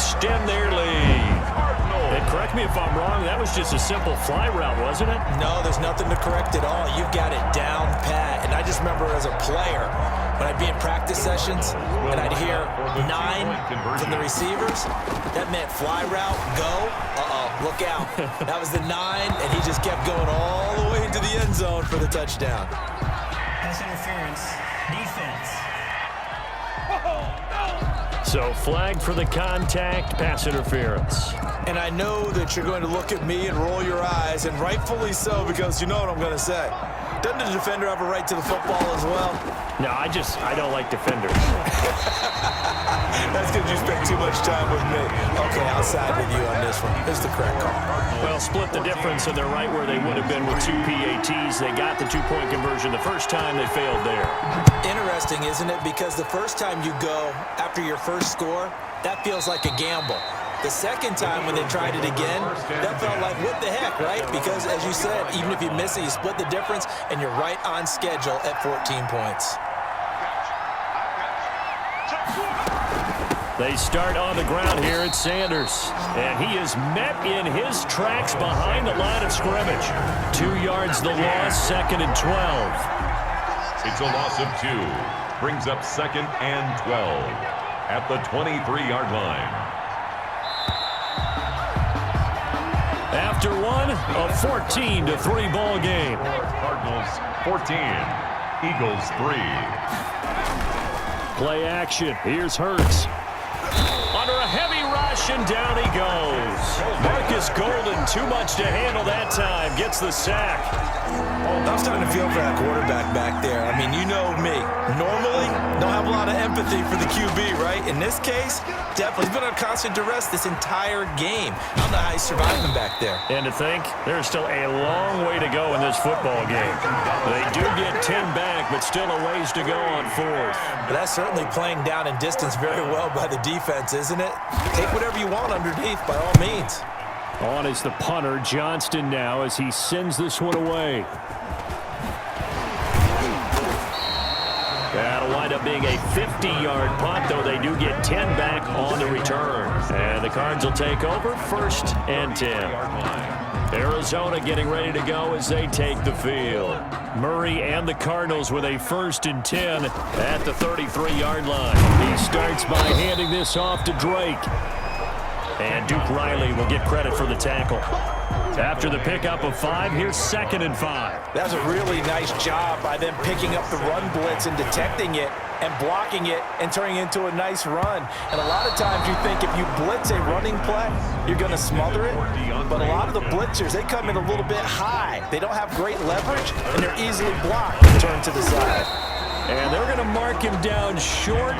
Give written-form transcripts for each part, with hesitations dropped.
extend their lead. And correct me if I'm wrong, that was just a simple fly route, wasn't it? No, there's nothing to correct at all. You've got it down pat. And I just remember as a player, when I'd be in practice sessions and I'd hear 9 from the receivers, that meant fly route, go, look out. That was the 9, and he just kept going all the way into the end zone for the touchdown. Pass interference, defense. So flag for the contact, pass interference. And I know that you're going to look at me and roll your eyes, and rightfully so, because you know what I'm going to say. Doesn't the defender have a right to the football as well? No, I don't like defenders. That's because you spent too much time with me. Okay, I'll side with you on this one. This is the correct call. Well, split the difference, and they're right where they would have been with 2 PATs. They got the 2-point conversion the first time. They failed there. Interesting, isn't it? Because the first time you go after your first score, that feels like a gamble. The second time when they tried it again, that felt like, what the heck, right? Because, as you said, even if you miss it, you split the difference, and you're right on schedule at 14 points. They start on the ground here at Sanders. And he is met in his tracks behind the line of scrimmage. 2 yards the loss, 2nd and 12. It's a loss of 2. Brings up 2nd and 12 at the 23-yard line. After one, a 14-3 ball game. Cardinals 14, Eagles 3. Play action. Here's Hurts. Under a heavy rush, and down he goes. Marcus Golden, too much to handle that time, gets the sack. I'm starting to feel for that quarterback back there. I mean, you know me. Normally, don't have a lot of empathy for the QB, right? In this case, definitely. He's been under constant duress this entire game. I don't know how he's surviving back there. And to think, there's still a long way to go in this football game. They do get 10 back, but still a ways to go on 4th. But that's certainly playing down in distance very well by the defense, isn't it? Take whatever you want underneath, by all means. On is the punter, Johnston, now as he sends this one away. That'll wind up being a 50-yard punt, though they do get 10 back on the return. And the Cards will take over, 1st and 10. Arizona getting ready to go as they take the field. Murray and the Cardinals with a 1st and 10 at the 33-yard line. He starts by handing this off to Drake. And Duke Riley will get credit for the tackle. After the pickup of 5, here's 2nd and 5. That's a really nice job by them picking up the run blitz and detecting it and blocking it and turning it into a nice run. And a lot of times you think if you blitz a running play, you're going to smother it. But a lot of the blitzers, they come in a little bit high. They don't have great leverage, and they're easily blocked and turned to the side. And they're going to mark him down short,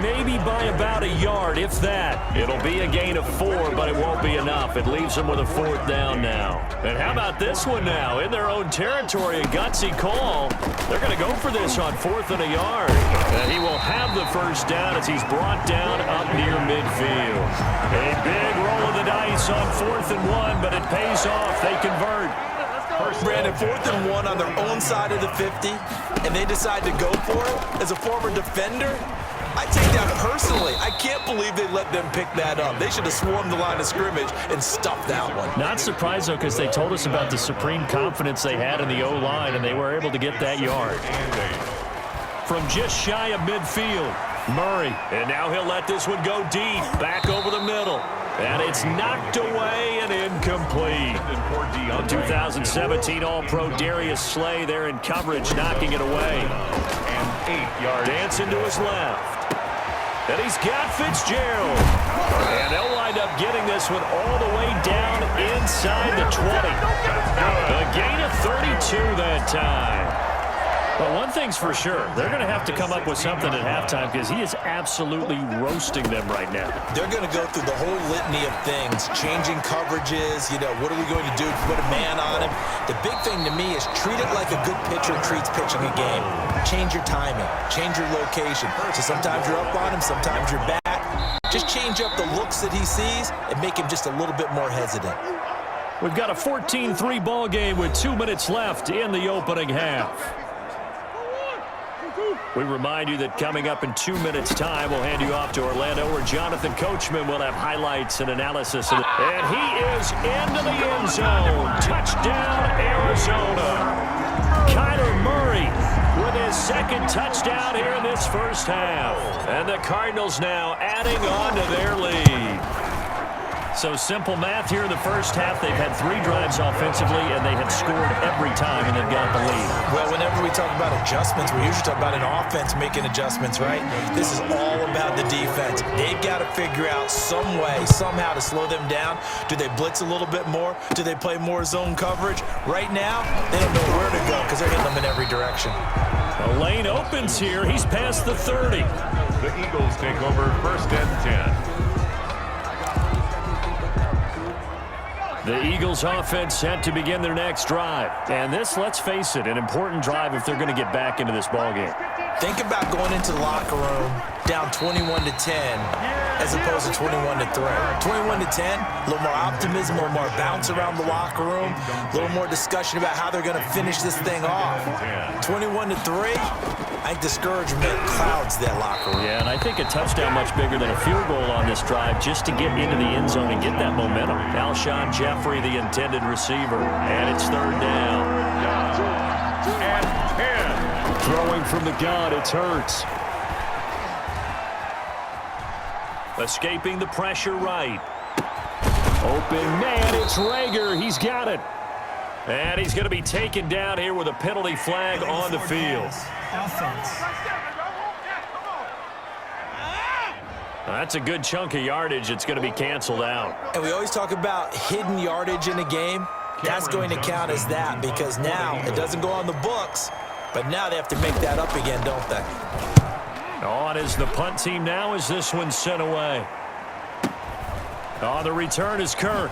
maybe by about a yard, if that. It'll be a gain of 4, but it won't be enough. It leaves them with a 4th down now. And how about this one now? In their own territory, a gutsy call. They're going to go for this on 4th and a yard. And he will have the 1st down as he's brought down up near midfield. A big roll of the dice on 4th and 1, but it pays off. They convert. Brandon, 4th and 1 on their own side of the 50, and they decide to go for it. As a former defender, I take that personally. I can't believe they let them pick that up. They should have swarmed the line of scrimmage and stuffed that one. Not surprised, though, because they told us about the supreme confidence they had in the O-line, and they were able to get that yard. From just shy of midfield, Murray. And now he'll let this one go deep, back over the middle. And it's knocked away and incomplete. The 2017 All-Pro Darius Slay there in coverage, knocking it away. And 8 yards. Dancing to his left. And he's got Fitzgerald. And they'll wind up getting this one all the way down inside the 20. A gain of 32 that time. But one thing's for sure, they're going to have to come up with something at halftime because he is absolutely roasting them right now. They're going to go through the whole litany of things, changing coverages, what are we going to do to put a man on him? The big thing to me is treat it like a good pitcher treats pitching a game. Change your timing, change your location. So sometimes you're up on him, sometimes you're back. Just change up the looks that he sees and make him just a little bit more hesitant. We've got a 14-3 ball game with 2 minutes left in the opening half. We remind you that coming up in 2 minutes' time, we'll hand you off to Orlando, where Jonathan Coachman will have highlights and analysis. And he is into the end zone. Touchdown, Arizona. Kyler Murray with his second touchdown here in this first half. And the Cardinals now adding on to their lead. So simple math here in the first half. They've had 3 drives offensively, and they have scored every time, and they've got the lead. Well, whenever we talk about adjustments, we usually talk about an offense making adjustments, right? This is all about the defense. They've got to figure out some way, somehow to slow them down. Do they blitz a little bit more? Do they play more zone coverage? Right now, they don't know where to go because they're hitting them in every direction. A lane opens here. He's past the 30. The Eagles take over 1st and 10. The Eagles offense set to begin their next drive. And this, let's face it, an important drive if they're going to get back into this ballgame. Think about going into the locker room down 21-10 as opposed to 21-3. 21-10, a little more optimism, a little more bounce around the locker room, a little more discussion about how they're going to finish this thing off. 21-3, I think discouragement clouds that locker room. Yeah, and I think a touchdown much bigger than a field goal on this drive just to get into the end zone and get that momentum. Alshon Jeffrey, the intended receiver, and it's 3rd down. And 10. Throwing from the gun, it's Hurts. Escaping the pressure right. Open man, it's Rager. He's got it. And he's going to be taken down here with a penalty flag on the field. Offense. That's a good chunk of yardage. It's going to be canceled out. And we always talk about hidden yardage in a game. That's going to count as that because now it doesn't go on the books, but now they have to make that up again, don't they? On is the punt team now as this one's sent away. On the return is Kirk.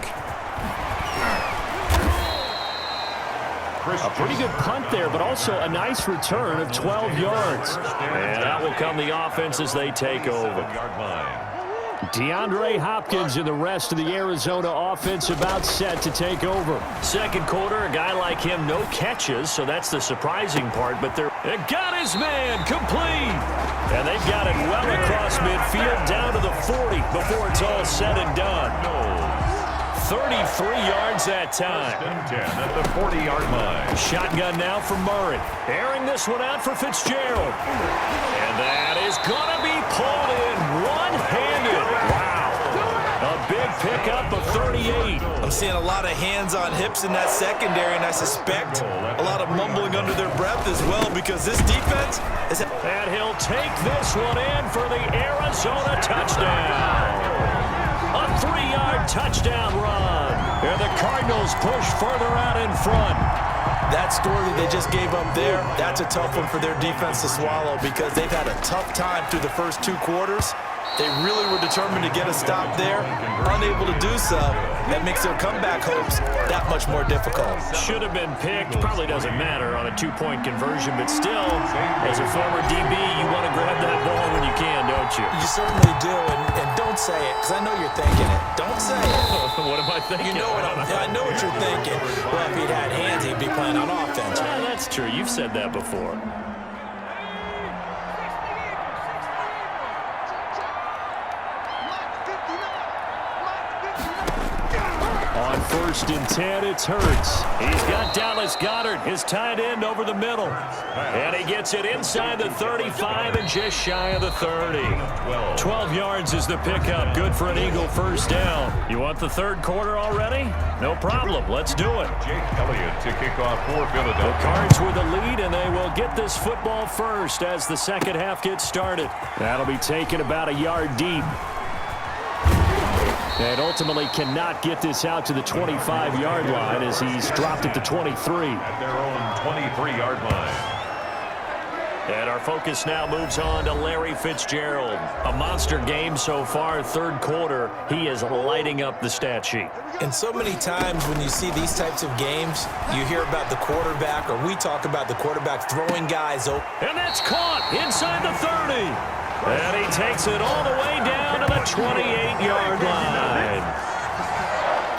A pretty good punt there, but also a nice return of 12 yards. And that will come the offense as they take over. DeAndre Hopkins and the rest of the Arizona offense about set to take over. Second quarter, a guy like him, no catches, so that's the surprising part. But they're got his man complete. And they've got it well across midfield down to the 40 before it's all said and done. 33 yards that time. 10 at the 40-yard line. Shotgun now for Murray. Airing this one out for Fitzgerald. And that is going to be pulled in one-handed. Wow. A big pickup of 38. I'm seeing a lot of hands on hips in that secondary, and I suspect a lot of mumbling under their breath as well because this defense is... And he'll take this one in for the Arizona touchdown. A 3-yard touchdown run. And the Cardinals push further out in front. That score that they just gave up there, that's a tough one for their defense to swallow because they've had a tough time through the first 2 quarters. They really were determined to get a stop there, unable to do so. That makes their comeback hopes that much more difficult. Should have been picked. Probably doesn't matter on a 2-point conversion, but still, as a former DB, you want to grab that ball when you can, don't you? You certainly do, and don't say it, because I know you're thinking it. Don't say it. What am I thinking? You know what I know what you're thinking. Well, if he'd had hands, he'd be playing on offense. That's true. You've said that before. On 1st and 10, it's Hurts. He's got Dallas Goedert, his tight end, over the middle. And he gets it inside the 35 and just shy of the 30. 12 yards is the pickup. Good for an Eagle first down. You want the 3rd quarter already? No problem. Let's do it. Jake Elliott to kick off for Philadelphia. The Cards with the lead, and they will get this football first as the second half gets started. That'll be taken about a yard deep. And ultimately cannot get this out to the 25-yard line as he's dropped it to 23. At their own 23-yard line. And our focus now moves on to Larry Fitzgerald. A monster game so far, 3rd quarter. He is lighting up the stat sheet. And so many times when you see these types of games, you hear about the quarterback, or we talk about the quarterback throwing guys open. And that's caught inside the 30. And he takes it all the way down to the 28-yard line.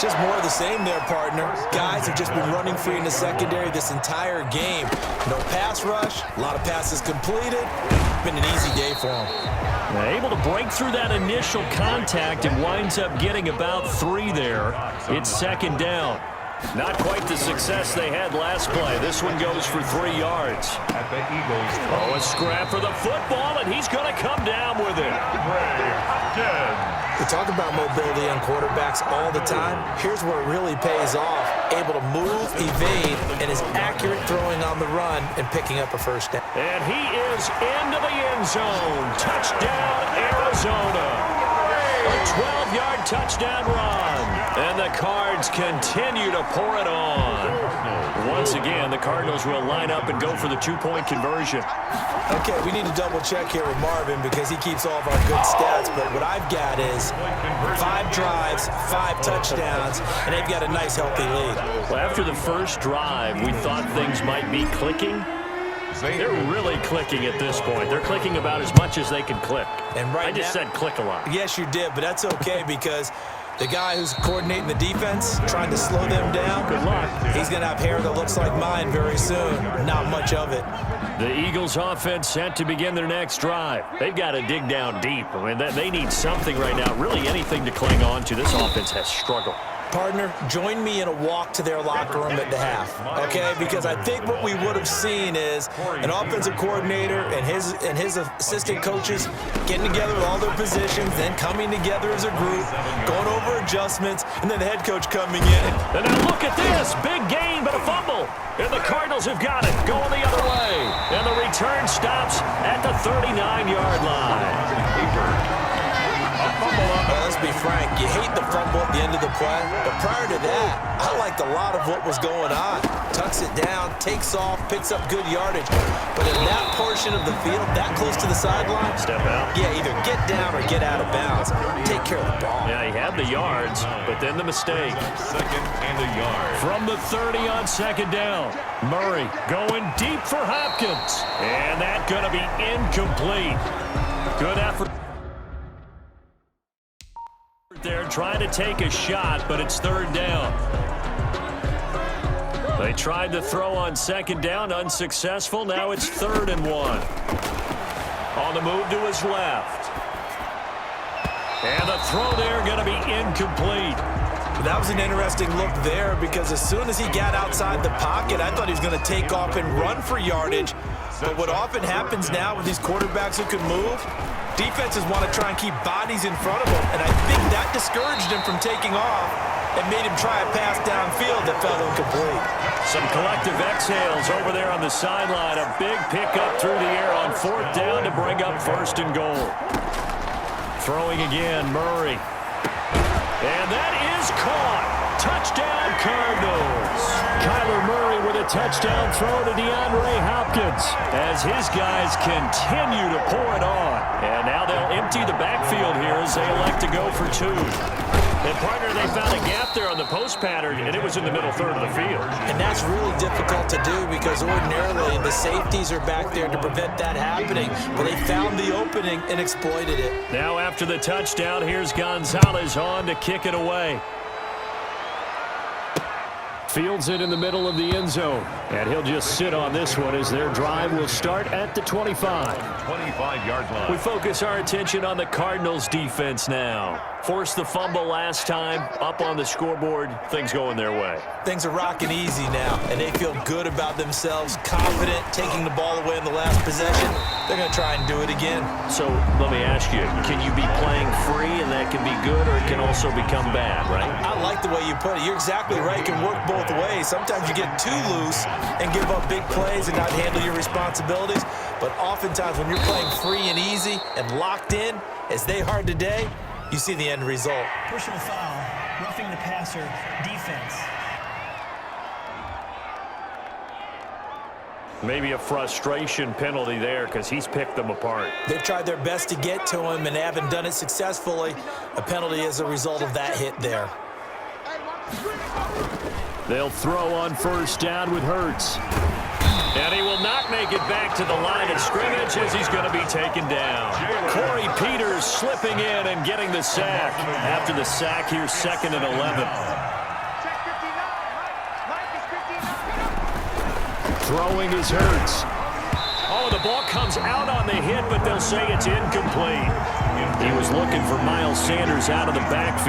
Just more of the same there, partner. Guys have just been running free in the secondary this entire game. No pass rush, a lot of passes completed. Been an easy day for them. Able to break through that initial contact and winds up getting about 3 there. It's second down. Not quite the success they had last play. This one goes for 3 yards. At the Eagles. Oh, a scrap for the football, and he's going to come down with it. We talk about mobility on quarterbacks all the time. Here's where it really pays off. Able to move, evade, and is accurate throwing on the run and picking up a first down. And he is into the end zone. Touchdown, Arizona. A 12-yard touchdown run. And the Cards continue to pour it on. Once again, the Cardinals will line up and go for the 2-point conversion. Okay, we need to double check here with Marvin because he keeps all of our good stats, but what I've got is 5 drives, 5 touchdowns, and they've got a nice, healthy lead. Well, after the first drive, we thought things might be clicking. They're really clicking at this point. They're clicking about as much as they can click. And right I just now, said click a lot. Yes, you did, but that's okay because the guy who's coordinating the defense, trying to slow them down, Good luck. he's going to have hair that looks like mine very soon. Not much of it. The Eagles offense set to begin their next drive. They've got to dig down deep. I mean, they need something right now, really anything to cling on to. This offense has struggled. Partner, join me in a walk to their locker room at the half, okay? Because I think what we would have seen is an offensive coordinator and his assistant coaches getting together with all their positions, then coming together as a group, going over adjustments, and then the head coach coming in. And now look at this. Big gain, but a fumble. And the Cardinals have got it, going the other way. And the return stops at the 39-yard line. Let's be frank, you hate the fumble at the end of the play, but prior to that, I liked a lot of what was going on. Tucks it down, takes off, picks up good yardage, but in that portion of the field, that close to the sideline, Step out. yeah, either get down or get out of bounds. Take care of the ball. Yeah, he had the yards, but then the mistake. Second and a yard. From the 30 on second down, Murray going deep for Hopkins. And that's going to be incomplete. Good effort there, trying to take a shot, but it's third down. They tried to throw on second down, unsuccessful. Now it's 3rd and 1. On the move to his left. And the throw there going to be incomplete. That was an interesting look there because as soon as he got outside the pocket, I thought he was going to take off and run for yardage. But what often happens now with these quarterbacks who can move, defenses want to try and keep bodies in front of them, and I think that discouraged him from taking off and made him try a pass downfield that fell incomplete. Some collective exhales over there on the sideline. A big pickup through the air on 4th down to bring up 1st and goal. Throwing again, Murray. And that is caught. Touchdown, Cardinals. Kyler Murray with a touchdown throw to DeAndre Hopkins as his guys continue to pour it on. And now they'll empty the backfield here as they elect to go for 2. And, partner, they found a gap there on the post pattern, and it was in the middle third of the field. And that's really difficult to do because ordinarily the safeties are back there to prevent that happening. But they found the opening and exploited it. Now after the touchdown, here's Gonzalez on to kick it away. Fields it in the middle of the end zone. And he'll just sit on this one as their drive will start at the 25. 25-yard line. We focus our attention on the Cardinals defense now. Forced the fumble last time, up on the scoreboard, things going their way. Things are rocking easy now, and they feel good about themselves, confident, taking the ball away in the last possession. They're going to try and do it again. So let me ask you, can you be playing free and that can be good, or it can also become bad, right? I like the way you put it. You're exactly right. It can work both ways. Sometimes you get too loose and give up big plays and not handle your responsibilities. But oftentimes when you're playing free and easy and locked in, as they are today, you see the end result. Personal foul, roughing the passer, defense. Maybe a frustration penalty there because he's picked them apart. They've tried their best to get to him and haven't done it successfully. A penalty as a result of that hit there. They'll throw on 1st down with Hurts. And he will not make it back to the line of scrimmage as he's going to be taken down. Corey Peters slipping in and getting the sack. After the sack here, 2nd and 11. Throwing is Hurts. Oh, the ball comes out on the hit, but they'll say it's incomplete. He was looking for Miles Sanders out of the backfield.